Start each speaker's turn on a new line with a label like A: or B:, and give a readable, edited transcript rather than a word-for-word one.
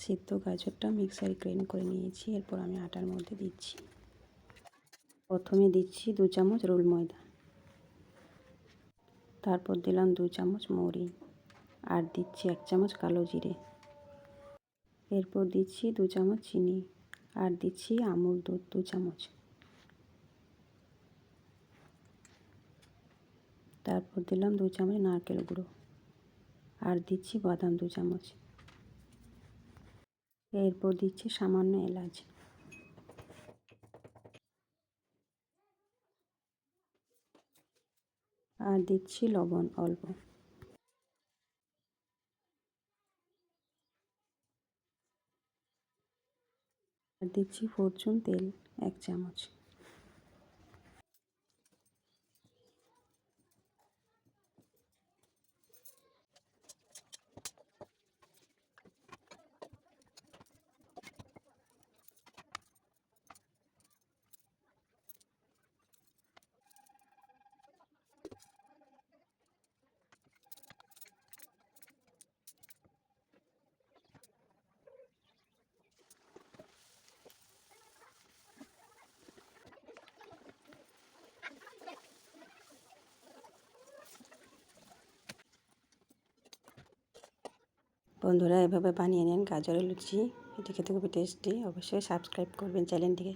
A: সিদ্ধ গাজরটা মিক্সারে গ্রাইন্ড করে নিয়েছি। এরপর আমি আটার মধ্যে দিচ্ছি। প্রথমে দিচ্ছি 2 চামচ রোল ময়দা, তারপর দিলাম 2 চামচ মৌরি, আর দিচ্ছি 1 চামচ কালো জিরে। এরপর দিচ্ছি 2 চামচ চিনি, আর দিচ্ছি আমুল দুধ 2 চামচ। তারপর দিলাম 2 চামচ নারকেল গুঁড়ো, আর দিচ্ছি বাদাম 2 চামচ। এরপর দিচ্ছি সামান্য এলাচ। আর দিচ্ছি লবণ অল্প। আর দিচ্ছি ফরচুন তেল 1 চামচ। বন্ধুরা, এভাবে বানিয়ে নিন গাজরের লুচি। এটি খেতে খুবই টেস্টি। অবশ্যই সাবস্ক্রাইব করবেন চ্যানেলটিকে।